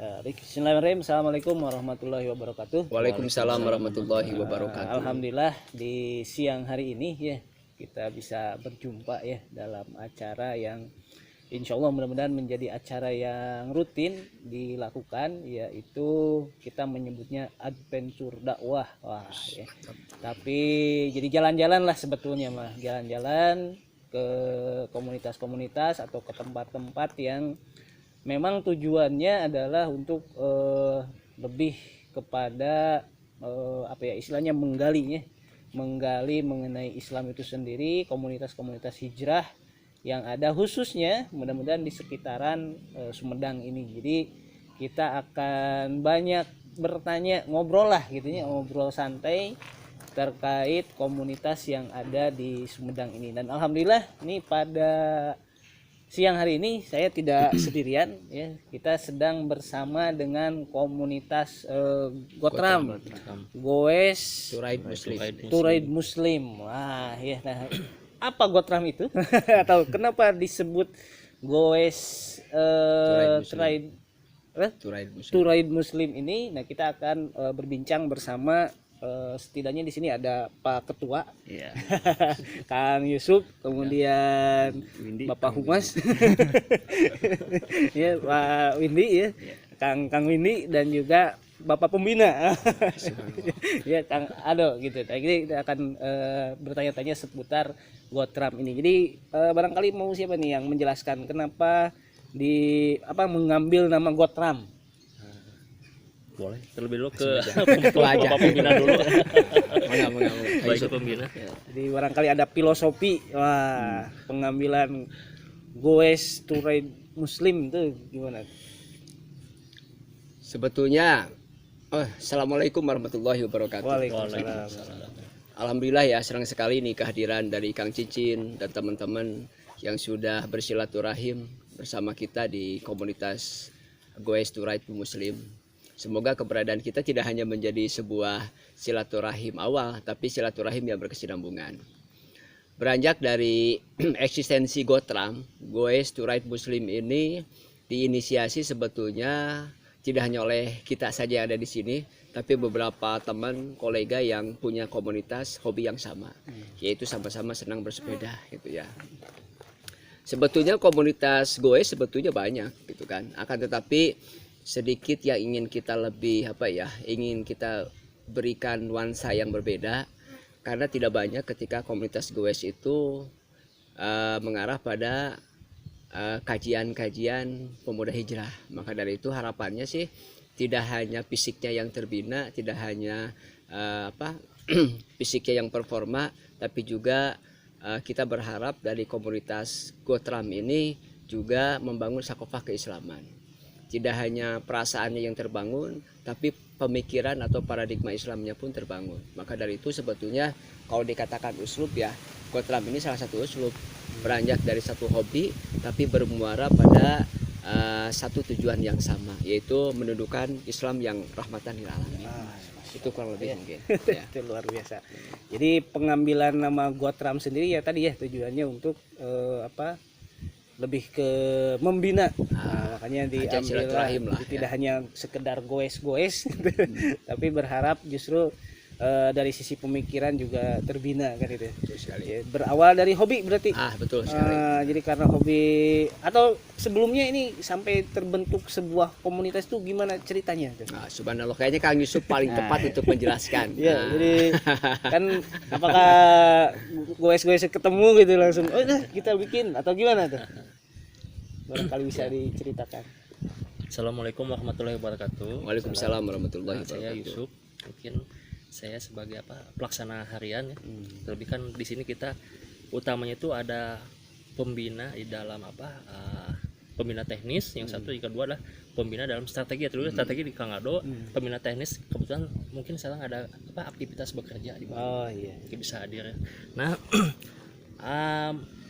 Bismillahirrahmanirrahim. Assalamualaikum warahmatullahi wabarakatuh. Waalaikumsalam warahmatullahi wabarakatuh. Alhamdulillah di siang hari ini ya kita bisa berjumpa ya dalam acara yang insya Allah mudah-mudahan menjadi acara yang rutin dilakukan, yaitu kita menyebutnya adventure dakwah. Wah, ya. Tapi jadi jalan-jalan lah sebetulnya mah, jalan-jalan ke komunitas-komunitas atau ke tempat-tempat yang memang tujuannya adalah untuk lebih kepada istilahnya menggali mengenai Islam itu sendiri, komunitas-komunitas hijrah yang ada khususnya mudah-mudahan di sekitaran Sumedang ini. Jadi kita akan banyak bertanya, ngobrol lah gitunya, ngobrol santai terkait komunitas yang ada di Sumedang ini. Dan alhamdulillah ini pada siang hari ini saya tidak sendirian ya, kita sedang bersama dengan komunitas Gotram, Goes Turaid Muslim. Wah ya, nah, apa Gotram itu? Atau kenapa disebut Goes Turaid Muslim ini? Nah, kita akan berbincang bersama. Setidaknya di sini ada Pak Ketua, ya. Kang Yusuf, kemudian Windy, Bapak Humas, ya Pak Windy ya, Kang Windy, dan juga Bapak Pembina, ya Kang Ado gitu. Nah, ini kita akan bertanya-tanya seputar Gotram ini. Jadi barangkali mau siapa nih yang menjelaskan kenapa mengambil nama Gotram? Boleh terlebih dulu ke Bapak Pembina dulu. Baik Pembina. Jadi barangkali ada filosofi pengambilan Goes Turaid Muslim itu gimana? Sebetulnya Assalamualaikum warahmatullahi wabarakatuh. Waalaikumsalam. Alhamdulillah ya, senang sekali nih kehadiran dari Kang Cicin dan teman-teman yang sudah bersilaturahim bersama kita di komunitas Goes Turaid Muslim. Semoga keberadaan kita tidak hanya menjadi sebuah silaturahim awal, tapi silaturahim yang berkesinambungan. Beranjak dari eksistensi Gotram, Goes Turaid Muslim ini diinisiasi sebetulnya tidak hanya oleh kita saja yang ada di sini, tapi beberapa teman kolega yang punya komunitas hobi yang sama, yaitu sama-sama senang bersepeda gitu ya. Sebetulnya komunitas Goes sebetulnya banyak gitu kan, akan tetapi sedikit yang ingin kita ingin kita berikan nuansa yang berbeda, karena tidak banyak ketika komunitas Goes itu mengarah pada kajian-kajian pemuda hijrah. Maka dari itu harapannya sih tidak hanya fisiknya yang terbina, tidak hanya fisiknya yang performa, tapi juga kita berharap dari komunitas Gotram ini juga membangun sakofah keislaman. Tidak hanya perasaannya yang terbangun, tapi pemikiran atau paradigma Islamnya pun terbangun. Maka dari itu sebetulnya kalau dikatakan uslub ya, Gotram ini salah satu uslub. Beranjak dari satu hobi, tapi bermuara pada satu tujuan yang sama, yaitu mendudukan Islam yang rahmatan lil alamin. Itu kurang lebih mungkin. Ya. Itu luar biasa. Jadi pengambilan nama Gotram sendiri ya tadi ya tujuannya untuk lebih ke membina, makanya diambil lah, tidak hanya sekedar goes tapi berharap justru dari sisi pemikiran juga terbina kan itu. Ya, berawal dari hobi berarti. Betul sekali. Jadi karena hobi, atau sebelumnya ini sampai terbentuk sebuah komunitas itu gimana ceritanya? Subhanallah, kayaknya Kang Yusuf paling tepat untuk menjelaskan. Ya, jadi kan apakah goes ketemu gitu langsung kita bikin atau gimana tuh? Barangkali bisa diceritakan. Assalamualaikum warahmatullahi wabarakatuh. Waalaikumsalam warahmatullahi wabarakatuh. Saya Yusuf, mungkin saya sebagai pelaksana harian ya. Terlebih kan di sini kita utamanya itu ada pembina di dalam pembina teknis, yang satu, yang kedua adalah pembina dalam strategi. Strategi di Kang Ado, pembina teknis kebetulan mungkin sekarang ada aktivitas bekerja di bawah. Bisa hadir ya. Nah,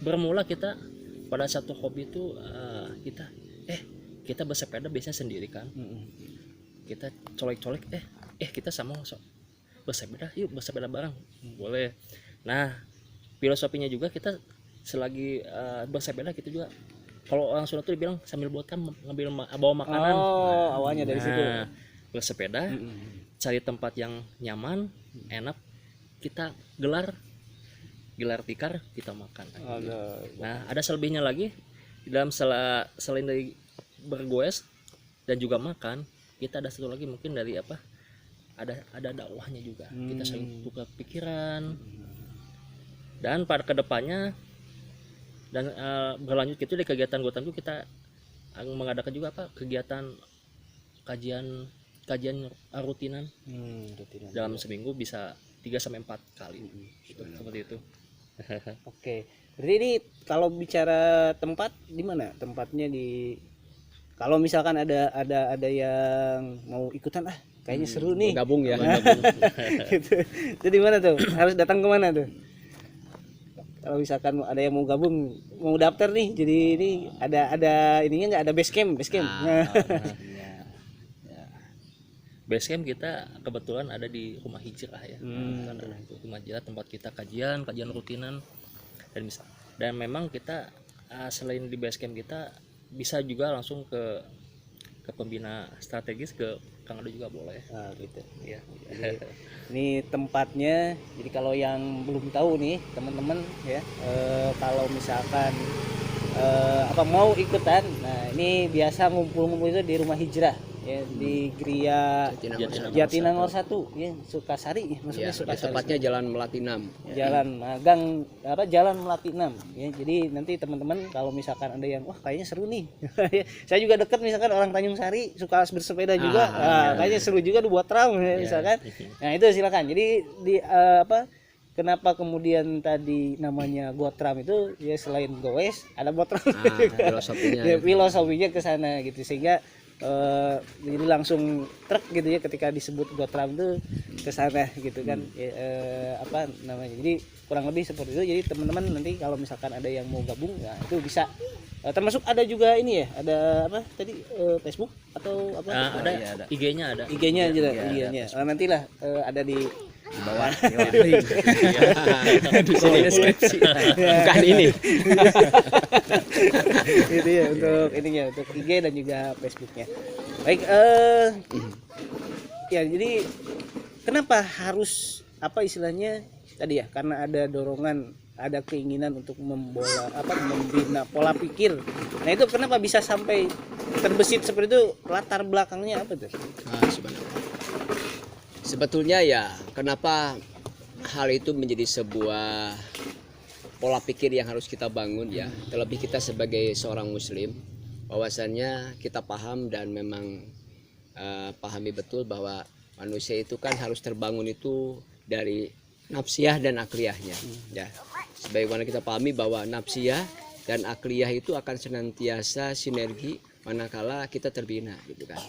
bermula kita pada satu hobi itu kita bersepeda biasanya sendiri kan. Kita colek-colek kita sama bersepeda, yuk bersepeda bareng, boleh. Nah, filosofinya juga kita selagi bersepeda kita juga kalau orang Sunda tuh dibilang sambil buat kan ngambil bawa makanan. Oh, awalnya dari situ. Nah, bersepeda, cari tempat yang nyaman, enak, kita gelar tikar, kita makan. Nah, ada selebihnya lagi di dalam selain dari bergoes dan juga makan, kita ada satu lagi mungkin dari apa? Ada dakwahnya juga. Kita saling tukar pikiran. Dan pada kedepannya dan berlanjut gitu di kegiatan gotan itu kita mengadakan juga apa? Kegiatan kajian rutinan. Rutinan. Dalam seminggu bisa 3-4 kali. Seperti itu. Oke. Berarti ini kalau bicara tempat di mana? Tempatnya di kalau misalkan ada yang mau ikutan kayaknya seru nih. Gabung ya. Gitu. Itu di mana tuh? Harus datang ke mana tuh? Kalau misalkan ada yang mau gabung, mau daftar nih. Jadi ini ada ininya nggak, ada base camp. Base camp kita kebetulan ada di Rumah Hijrah ya. Rumah Hijrah tempat kita kajian rutinan dan memang kita selain di base camp kita bisa juga langsung ke pembina strategis, ke Kang Ado juga boleh. Gitu. Ya. Jadi, ini tempatnya. Jadi kalau yang belum tahu nih teman-teman ya, kalau misalkan mau ikutan, nah ini biasa ngumpul-ngumpul itu di Rumah Hijrah ya, di Gria Jatinangor 1 ya, Sukasari ya, maksudnya Ya, Sukasari. tepatnya Jalan Melati 6. Jalan Magang Jalan Melati 6 ya. Jadi nanti teman-teman kalau misalkan ada yang kayaknya seru nih. Saya juga dekat misalkan orang Tanjung Sari suka bersepeda juga. Kayaknya seru juga dibuat tram ya, misalkan. Nah, itu silakan. Jadi di kenapa kemudian tadi namanya Gotram itu ya, selain goes ada Botram juga. Filosofinya ke sana gitu, sehingga jadi langsung truk gitu ya ketika disebut Gotram itu ke sana gitu kan. Apa namanya, jadi kurang lebih seperti itu. Jadi teman-teman nanti kalau misalkan ada yang mau gabung ya itu bisa, termasuk ada juga ini ya, ada apa tadi, Facebook atau apa? Ada IG-nya ada. IG-nya juga. IG-nya nantilah ada di bawah. Di sini deskripsi. Bukan ini. Itu ya untuk ininya, untuk IG dan juga Facebooknya. Baik, ya jadi kenapa harus apa istilahnya tadi ya, karena ada dorongan, ada keinginan untuk membina pola pikir. Nah itu kenapa bisa sampai terbesit seperti itu, latar belakangnya apa tuh? Sebetulnya ya, kenapa hal itu menjadi sebuah pola pikir yang harus kita bangun ya. Terlebih kita sebagai seorang muslim, bahwasannya kita paham dan memang pahami betul bahwa manusia itu kan harus terbangun itu dari nafsiyah dan akliyahnya ya. Sebagaimana kita pahami bahwa nafsiyah dan akliyah itu akan senantiasa sinergi manakala kita terbina gitu kan.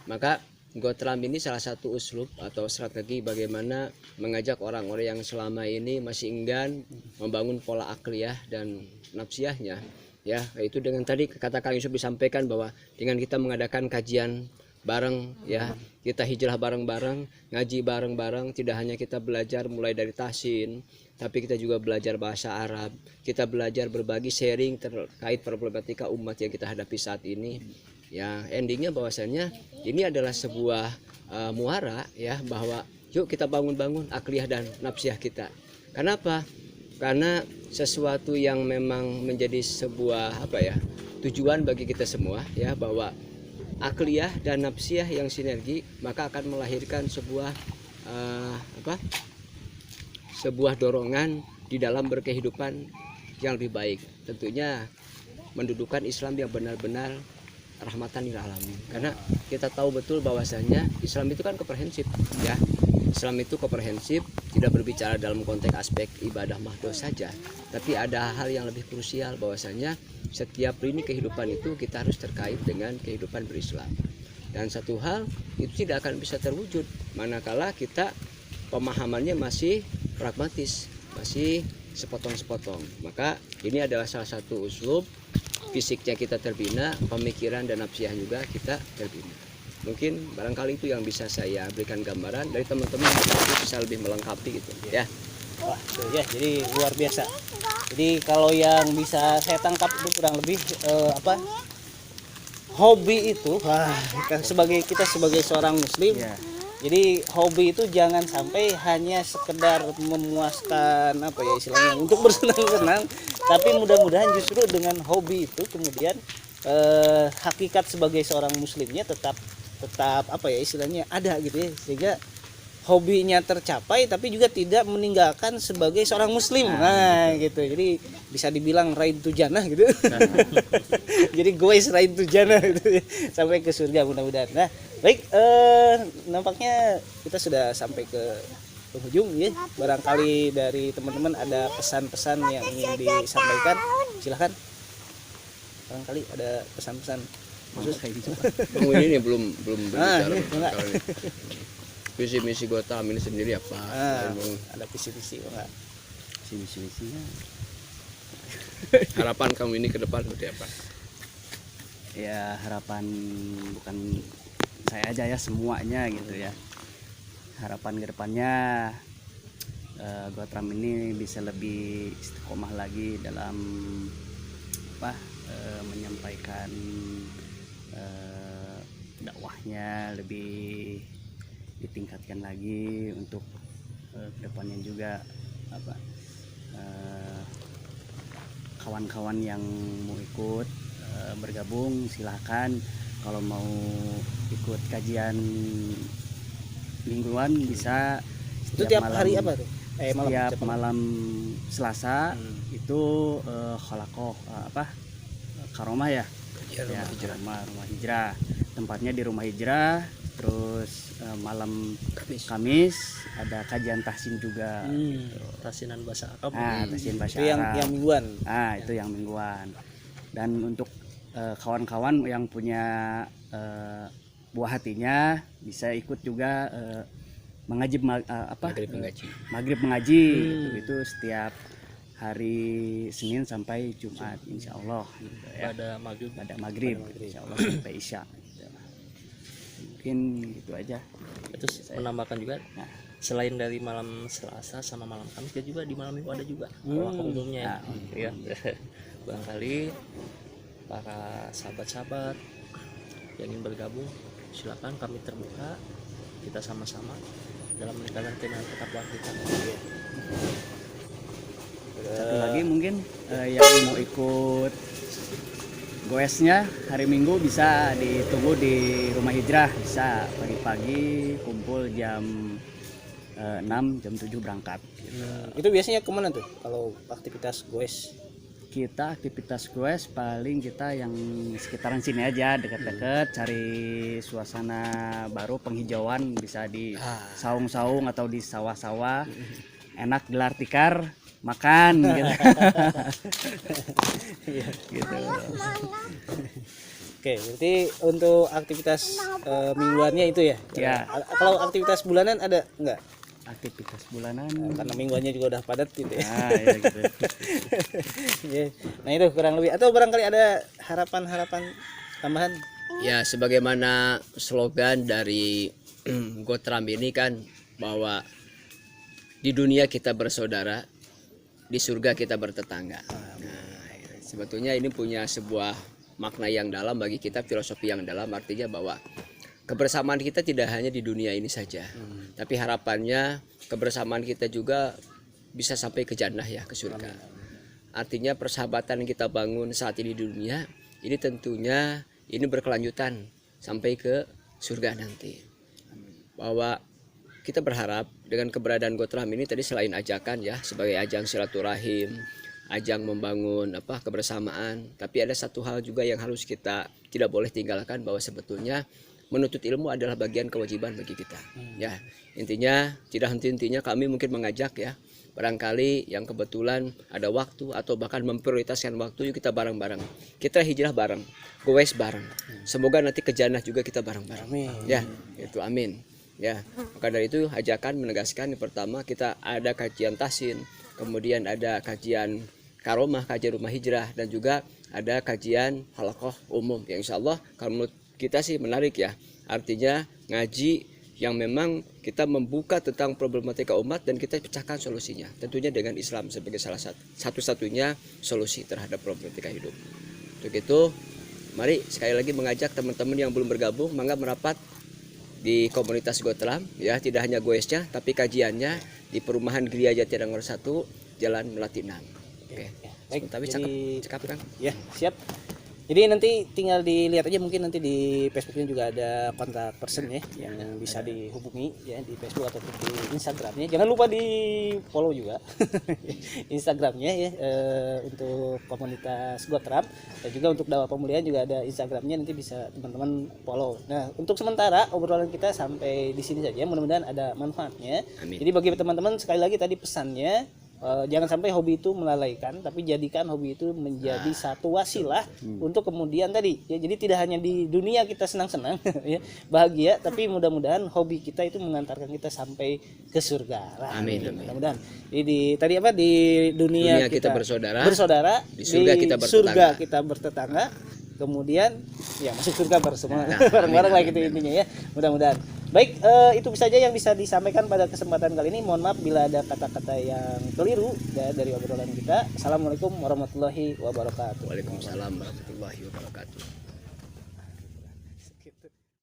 Maka Gotram ini salah satu uslub atau strategi bagaimana mengajak orang-orang yang selama ini masih enggan membangun pola akliyah dan nafsiyahnya ya, yaitu dengan tadi kata Kang Yusuf disampaikan bahwa dengan kita mengadakan kajian bareng ya, kita hijrah bareng-bareng, ngaji bareng-bareng, tidak hanya kita belajar mulai dari tahsin, tapi kita juga belajar bahasa Arab, kita belajar berbagi sharing terkait problematika umat yang kita hadapi saat ini. Ya, endingnya bahwasannya ini adalah sebuah muara ya, bahwa yuk kita bangun-bangun akliyah dan nafsiyah kita. Kenapa? Karena sesuatu yang memang menjadi sebuah tujuan bagi kita semua ya, bahwa akliyah dan nafsiyah yang sinergi maka akan melahirkan sebuah sebuah dorongan di dalam berkehidupan yang lebih baik. Tentunya mendudukan Islam yang benar-benar rahmatan lil alamin. Karena kita tahu betul bahwasanya Islam itu kan komprehensif ya. Islam itu komprehensif, tidak berbicara dalam konteks aspek ibadah mahdoh saja, tapi ada hal yang lebih krusial bahwasanya setiap lini kehidupan itu kita harus terkait dengan kehidupan berislam. Dan satu hal itu tidak akan bisa terwujud manakala kita pemahamannya masih pragmatis, masih sepotong-sepotong. Maka ini adalah salah satu uslub, fisiknya kita terbina, pemikiran dan nafsiyah juga kita terbina. Mungkin barangkali itu yang bisa saya berikan gambaran, dari teman-teman bisa lebih melengkapi gitu ya. Wah, ya jadi luar biasa. Jadi kalau yang bisa saya tangkap itu kurang lebih hobi itu, kita sebagai seorang muslim, Iya. jadi hobi itu jangan sampai hanya sekedar memuaskan istilahnya untuk bersenang-senang, tapi mudah-mudahan justru dengan hobi itu kemudian hakikat sebagai seorang muslimnya tetap istilahnya ada gitu ya, sehingga hobinya tercapai tapi juga tidak meninggalkan sebagai seorang muslim. Nah gitu, jadi bisa dibilang raid tu jannah gitu. Jadi goes raid tu jannah gitu ya, sampai ke surga mudah-mudahan. Nah baik, nampaknya kita sudah sampai ke penghujung ya. Barangkali dari teman-teman ada pesan-pesan yang ingin disampaikan, silahkan. Barangkali ada pesan-pesan khusus. Bang ini belum berbicara enggak. kali ini. Visi misi Gotham ini sendiri apa? Ada visi-visi enggak? Misinya Harapan kamu ini ke depan seperti apa? ya harapan bukan saya aja ya, semuanya gitu ya. Harapan ke depannya Gotham ini bisa lebih istiqomah lagi dalam menyampaikan dakwahnya, lebih ditingkatkan lagi untuk kedepannya juga kawan-kawan yang mau ikut bergabung silahkan. Kalau mau ikut kajian mingguan bisa Itu tiap hari apa tuh? setiap malam Selasa itu khalaqoh karomah ya, rumah hijrah. Tempatnya di rumah hijrah. Terus malam Kamis ada kajian tahsin juga. Tahsinan bahasa Arab. Tahsin bahasa Itu Arab. yang mingguan. Itu yang mingguan. Dan untuk kawan-kawan yang punya buah hatinya bisa ikut juga mengaji maghrib mengaji itu setiap hari Senin sampai Jumat insya Allah gitu ya. Pada maghrib insya Allah sampai isya gitu. Mungkin gitu aja. Terus menambahkan juga, selain dari malam Selasa sama malam Kamis juga di malam Minggu ada juga umumnya ya. Barangkali para sahabat-sahabat yang ingin bergabung silakan, kami terbuka, kita sama-sama dalam meningkatkan keimanan ketakwaan kita. Satu lagi mungkin yang mau ikut goesnya hari Minggu bisa ditunggu di rumah hijrah, bisa pagi-pagi kumpul jam 6 jam 7 berangkat gitu. Itu biasanya kemana tuh kalau aktivitas goes? Kita aktivitas goes paling kita yang sekitaran sini aja, dekat-dekat, cari suasana baru, penghijauan, bisa di saung-saung atau di sawah-sawah, enak gelar tikar, makan gitu. Gitu. Oke, berarti untuk aktivitas mingguannya itu ya? Ya. Kalau aktivitas bulanan ada enggak? Aktivitas bulanan Karena mingguannya juga udah padat gitu ya. ya gitu. Iya. Nah itu kurang lebih, atau barangkali ada harapan-harapan tambahan? Ya, sebagaimana slogan dari Gotham ini kan, bahwa di dunia kita bersaudara, di surga kita bertetangga. Nah, sebetulnya ini punya sebuah makna yang dalam bagi kita, filosofi yang dalam, artinya bahwa kebersamaan kita tidak hanya di dunia ini saja, tapi harapannya kebersamaan kita juga bisa sampai ke jannah ya, ke surga. Artinya persahabatan yang kita bangun saat ini di dunia ini tentunya ini berkelanjutan sampai ke surga nanti. Bahwa kita berharap dengan keberadaan Gotham ini tadi, selain ajakan ya sebagai ajang silaturahim, ajang membangun kebersamaan, tapi ada satu hal juga yang harus kita tidak boleh tinggalkan, bahwa sebetulnya menuntut ilmu adalah bagian kewajiban bagi kita. Ya, intinya tidak henti-hentinya kami mungkin mengajak ya, barangkali yang kebetulan ada waktu atau bahkan memprioritaskan waktu, yuk kita bareng-bareng, kita hijrah bareng, goes bareng, semoga nanti ke jannah juga kita bareng-bareng. Ya, itu amin. Ya, maka dari itu ajakan menegaskan yang pertama, kita ada kajian tahsin, kemudian ada kajian karomah, kajian rumah hijrah, dan juga ada kajian halaqah umum yang insya Allah kalau menurut kita sih menarik ya, artinya ngaji yang memang kita membuka tentang problematika umat dan kita pecahkan solusinya. Tentunya dengan Islam sebagai salah satu-satunya solusi terhadap problematika hidup. Untuk itu, mari sekali lagi mengajak teman-teman yang belum bergabung, mangga merapat di komunitas Gotram, ya, tidak hanya goesnya, tapi kajiannya di Perumahan Gria Jati nomor 1, Jalan Melati 6. Oke. Baik, Tapi cakep kan? Ya, siap. Jadi nanti tinggal dilihat aja, mungkin nanti di Facebooknya juga ada kontak person ya yang bisa dihubungi ya di Facebook atau di Instagramnya. Jangan lupa di follow juga Instagramnya ya, untuk komunitas Gotram, dan juga untuk Dakwah Pemulihan juga ada Instagramnya, nanti bisa teman-teman follow. Nah, untuk sementara obrolan kita sampai di sini saja, mudah-mudahan ada manfaatnya. Amin. Jadi bagi teman-teman, sekali lagi tadi pesannya, jangan sampai hobi itu melalaikan, tapi jadikan hobi itu menjadi satu wasilah untuk kemudian tadi ya, jadi tidak hanya di dunia kita senang-senang ya, bahagia, tapi mudah-mudahan hobi kita itu mengantarkan kita sampai ke surga lah. Amin. Mudah-mudahan. Jadi tadi apa, di dunia kita bersaudara, di surga kita bertetangga, kemudian ya masuk surga bersama bareng-bareng lah gitu intinya ya, mudah-mudahan. Baik, itu saja yang bisa disampaikan pada kesempatan kali ini. Mohon maaf bila ada kata-kata yang keliru dari obrolan kita. Assalamualaikum warahmatullahi wabarakatuh. Waalaikumsalam warahmatullahi wabarakatuh.